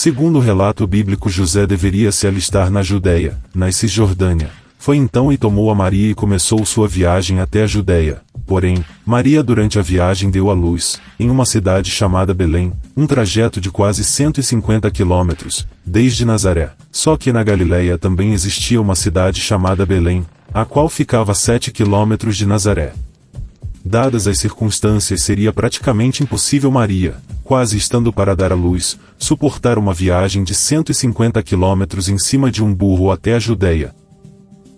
Segundo o relato bíblico, José deveria se alistar na Judéia, na Cisjordânia. Foi então e tomou a Maria e começou sua viagem até a Judéia. Porém, Maria durante a viagem deu à luz, em uma cidade chamada Belém, um trajeto de quase 150 quilômetros, desde Nazaré. Só que na Galileia também existia uma cidade chamada Belém, a qual ficava a 7 quilômetros de Nazaré. Dadas as circunstâncias, seria praticamente impossível Maria, quase estando para dar à luz, suportar uma viagem de 150 quilômetros em cima de um burro até a Judéia.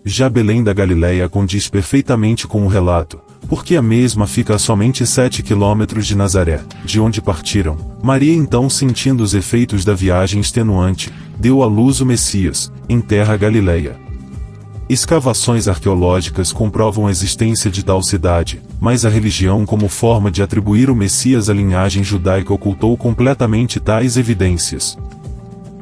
Já Belém da Galileia condiz perfeitamente com o relato, porque a mesma fica a somente 7 quilômetros de Nazaré, de onde partiram. Maria então, sentindo os efeitos da viagem extenuante, deu à luz o Messias, em terra galileia. Escavações arqueológicas comprovam a existência de tal cidade, mas a religião, como forma de atribuir o Messias à linhagem judaica, ocultou completamente tais evidências.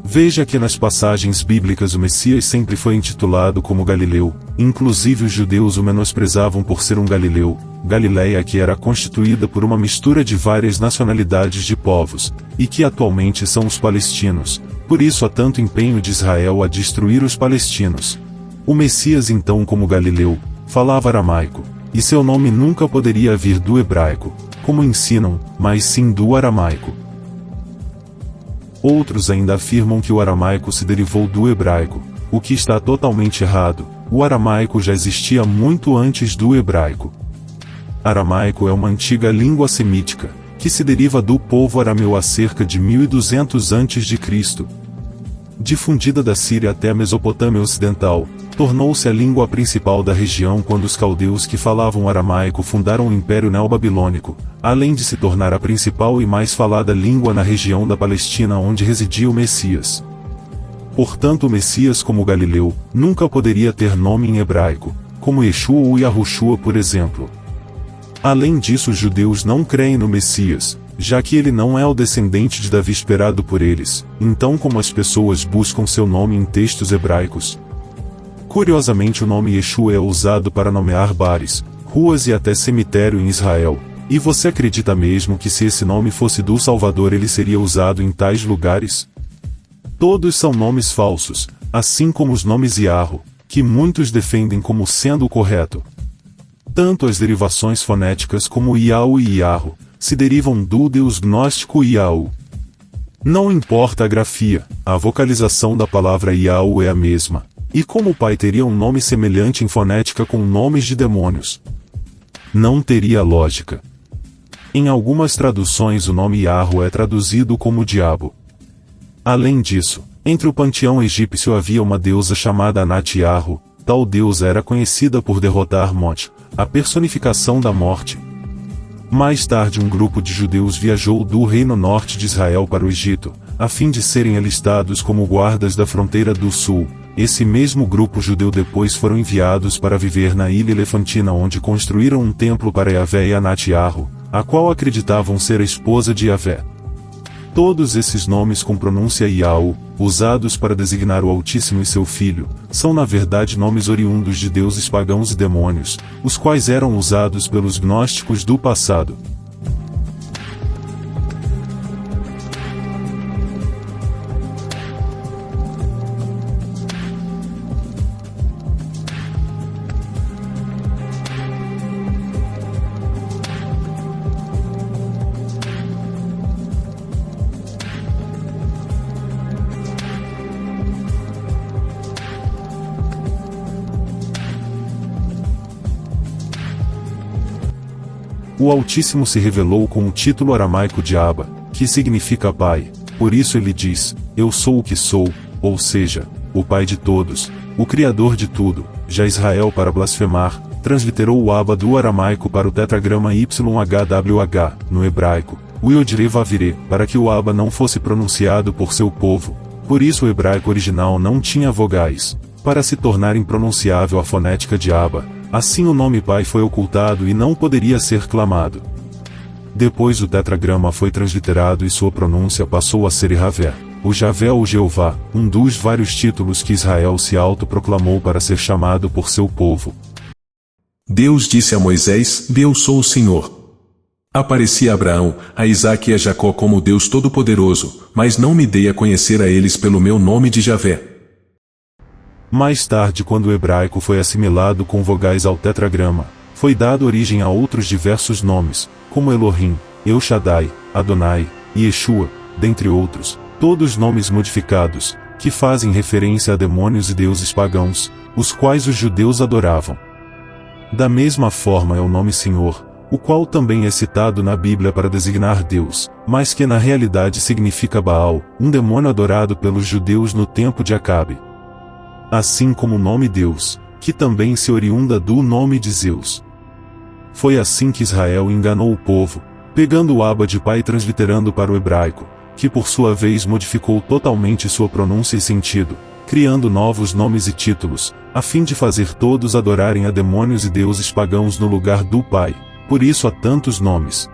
Veja que nas passagens bíblicas o Messias sempre foi intitulado como Galileu, inclusive os judeus o menosprezavam por ser um galileu. Galileia, que era constituída por uma mistura de várias nacionalidades de povos, e que atualmente são os palestinos, por isso há tanto empenho de Israel a destruir os palestinos. O Messias então, como Galileu, falava aramaico, e seu nome nunca poderia vir do hebraico, como ensinam, mas sim do aramaico. Outros ainda afirmam que o aramaico se derivou do hebraico, o que está totalmente errado. O aramaico já existia muito antes do hebraico. Aramaico é uma antiga língua semítica, que se deriva do povo arameu há cerca de 1200 a.C. Difundida da Síria até a Mesopotâmia Ocidental, tornou-se a língua principal da região quando os caldeus que falavam aramaico fundaram o Império Neobabilônico, além de se tornar a principal e mais falada língua na região da Palestina onde residia o Messias. Portanto, o Messias, como Galileu, nunca poderia ter nome em hebraico, como Yeshua ou Yahushua, por exemplo. Além disso, os judeus não creem no Messias, já que ele não é o descendente de Davi esperado por eles. Então, como as pessoas buscam seu nome em textos hebraicos? Curiosamente, o nome Yeshua é usado para nomear bares, ruas e até cemitério em Israel. E você acredita mesmo que se esse nome fosse do Salvador ele seria usado em tais lugares? Todos são nomes falsos, assim como os nomes Yahoo, que muitos defendem como sendo o correto. Tanto as derivações fonéticas como Yahu e Yahoo se derivam do deus gnóstico Yahu. Não importa a grafia, a vocalização da palavra Yahu é a mesma. E como o pai teria um nome semelhante em fonética com nomes de demônios? Não teria lógica. Em algumas traduções o nome Yahoo é traduzido como diabo. Além disso, entre o panteão egípcio havia uma deusa chamada Anat Yahoo. Tal deusa era conhecida por derrotar Mot, a personificação da morte. Mais tarde um grupo de judeus viajou do reino norte de Israel para o Egito, a fim de serem alistados como guardas da fronteira do sul. Esse mesmo grupo judeu depois foram enviados para viver na ilha Elefantina, onde construíram um templo para Yahvé e Anat Yahoo, a qual acreditavam ser a esposa de Yahvé. Todos esses nomes com pronúncia Yahu, usados para designar o Altíssimo e seu Filho, são na verdade nomes oriundos de deuses pagãos e demônios, os quais eram usados pelos gnósticos do passado. O Altíssimo se revelou com o título aramaico de Abba, que significa Pai. Por isso ele diz, Eu sou o que sou, ou seja, o Pai de todos, o Criador de tudo. Já Israel, para blasfemar, transliterou o Abba do aramaico para o tetragrama YHWH, no hebraico, o Yod-Re-Vav-Re, para que o Abba não fosse pronunciado por seu povo. Por isso o hebraico original não tinha vogais, para se tornar impronunciável a fonética de Abba. Assim o nome Pai foi ocultado e não poderia ser clamado. Depois o tetragrama foi transliterado e sua pronúncia passou a ser Yahvé, o Javé ou Jeová, um dos vários títulos que Israel se autoproclamou para ser chamado por seu povo. Deus disse a Moisés, Eu sou o Senhor. Apareci a Abraão, a Isaque e a Jacó como Deus Todo-Poderoso, mas não me dei a conhecer a eles pelo meu nome de Javé. Mais tarde, quando o hebraico foi assimilado com vogais ao tetragrama, foi dado origem a outros diversos nomes, como Elohim, El Shaddai, Adonai e Yeshua, dentre outros, todos nomes modificados, que fazem referência a demônios e deuses pagãos, os quais os judeus adoravam. Da mesma forma é o nome Senhor, o qual também é citado na Bíblia para designar Deus, mas que na realidade significa Baal, um demônio adorado pelos judeus no tempo de Acabe. Assim como o nome Deus, que também se oriunda do nome de Zeus. Foi assim que Israel enganou o povo, pegando o Abba de pai e transliterando para o hebraico, que por sua vez modificou totalmente sua pronúncia e sentido, criando novos nomes e títulos, a fim de fazer todos adorarem a demônios e deuses pagãos no lugar do Pai. Por isso há tantos nomes.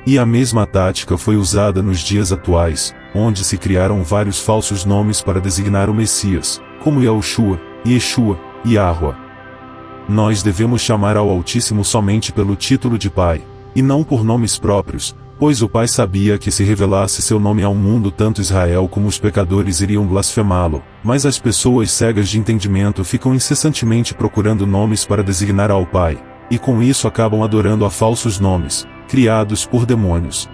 E a mesma tática foi usada nos dias atuais, onde se criaram vários falsos nomes para designar o Messias, como Yahushua, Yeshua e Yahweh. Nós devemos chamar ao Altíssimo somente pelo título de Pai, e não por nomes próprios, pois o Pai sabia que se revelasse seu nome ao mundo tanto Israel como os pecadores iriam blasfemá-lo, mas as pessoas cegas de entendimento ficam incessantemente procurando nomes para designar ao Pai, e com isso acabam adorando a falsos nomes, criados por demônios.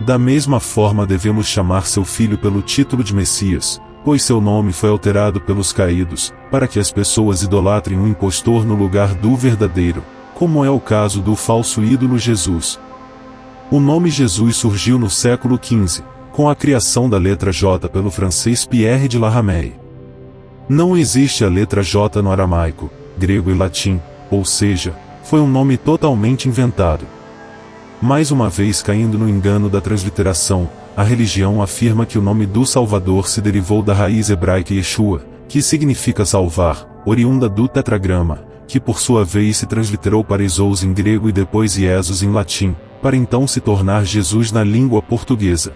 Da mesma forma devemos chamar seu filho pelo título de Messias, pois seu nome foi alterado pelos caídos, para que as pessoas idolatrem um impostor no lugar do verdadeiro, como é o caso do falso ídolo Jesus. O nome Jesus surgiu no século XV, com a criação da letra J pelo francês Pierre de la Ramée. Não existe a letra J no aramaico, grego e latim, ou seja, foi um nome totalmente inventado. Mais uma vez caindo no engano da transliteração, a religião afirma que o nome do Salvador se derivou da raiz hebraica Yeshua, que significa salvar, oriunda do tetragrama, que por sua vez se transliterou para Isos em grego e depois Iesus em latim, para então se tornar Jesus na língua portuguesa.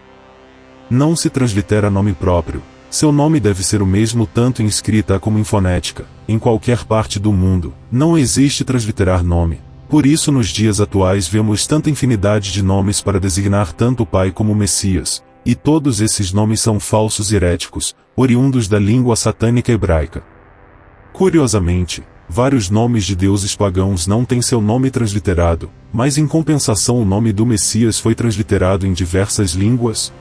Não se translitera nome próprio. Seu nome deve ser o mesmo tanto em escrita como em fonética, em qualquer parte do mundo, não existe transliterar nome. Por isso nos dias atuais vemos tanta infinidade de nomes para designar tanto o Pai como o Messias, e todos esses nomes são falsos e heréticos, oriundos da língua satânica hebraica. Curiosamente, vários nomes de deuses pagãos não têm seu nome transliterado, mas em compensação o nome do Messias foi transliterado em diversas línguas.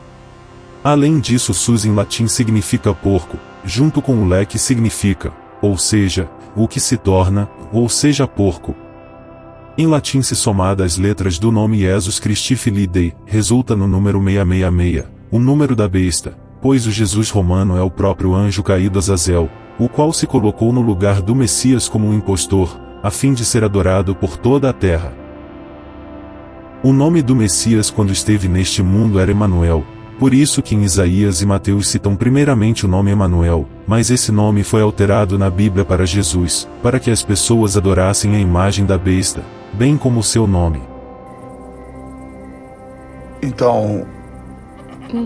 Além disso, sus em latim significa porco, junto com o leque significa, ou seja, o que se torna, ou seja porco. Em latim se somada as letras do nome Jesus Christi Filii Dei, resulta no número 666, o número da besta, pois o Jesus romano é o próprio anjo caído Azazel, o qual se colocou no lugar do Messias como um impostor, a fim de ser adorado por toda a terra. O nome do Messias quando esteve neste mundo era Emanuel. Por isso que em Isaías e Mateus citam primeiramente o nome Emanuel, mas esse nome foi alterado na Bíblia para Jesus, para que as pessoas adorassem a imagem da besta, bem como o seu nome. Então,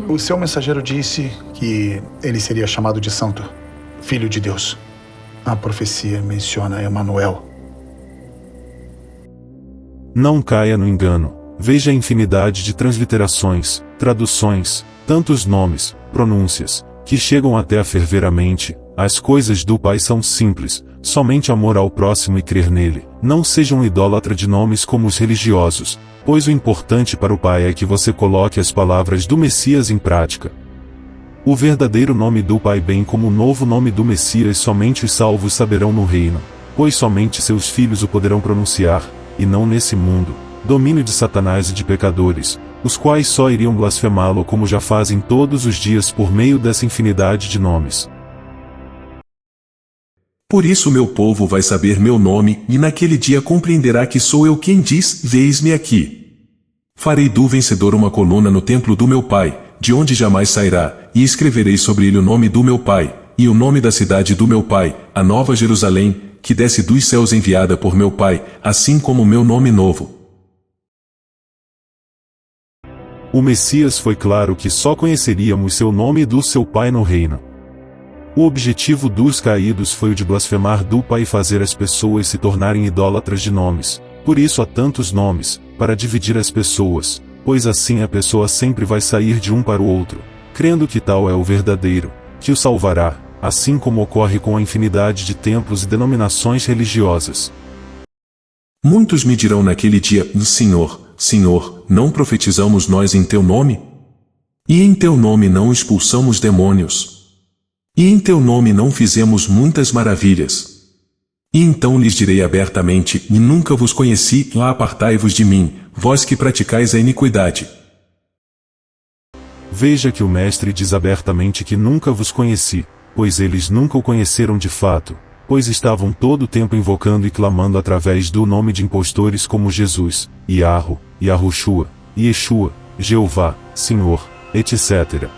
o seu mensageiro disse que ele seria chamado de santo, filho de Deus. A profecia menciona Emanuel. Não caia no engano. Veja a infinidade de transliterações, traduções, tantos nomes, pronúncias, que chegam até a ferver a mente. As coisas do Pai são simples, somente amor ao próximo e crer nele. Não seja um idólatra de nomes como os religiosos, pois o importante para o Pai é que você coloque as palavras do Messias em prática. O verdadeiro nome do Pai bem como o novo nome do Messias somente os salvos saberão no reino, pois somente seus filhos o poderão pronunciar, e não nesse mundo. Domínio de Satanás e de pecadores, os quais só iriam blasfemá-lo como já fazem todos os dias por meio dessa infinidade de nomes. Por isso meu povo vai saber meu nome, e naquele dia compreenderá que sou eu quem diz, vês-me aqui. Farei do vencedor uma coluna no templo do meu Pai, de onde jamais sairá, e escreverei sobre ele o nome do meu Pai, e o nome da cidade do meu Pai, a Nova Jerusalém, que desce dos céus enviada por meu Pai, assim como o meu nome novo. O Messias foi claro que só conheceríamos seu nome e do seu Pai no reino. O objetivo dos caídos foi o de blasfemar do Pai e fazer as pessoas se tornarem idólatras de nomes, Por isso há tantos nomes, para dividir as pessoas, pois assim a pessoa sempre vai sair de um para o outro, crendo que tal é o verdadeiro, que o salvará, assim como ocorre com a infinidade de templos e denominações religiosas. Muitos me dirão naquele dia, Senhor, Senhor, não profetizamos nós em teu nome? E em teu nome não expulsamos demônios? E em teu nome não fizemos muitas maravilhas? E então lhes direi abertamente, e nunca vos conheci, lá apartai-vos de mim, vós que praticais a iniquidade. Veja que o Mestre diz abertamente que nunca vos conheci, pois eles nunca o conheceram de fato, pois estavam todo o tempo invocando e clamando através do nome de impostores como Jesus, Yahweh, Yahushua, Yeshua, Jeová, Senhor, etc.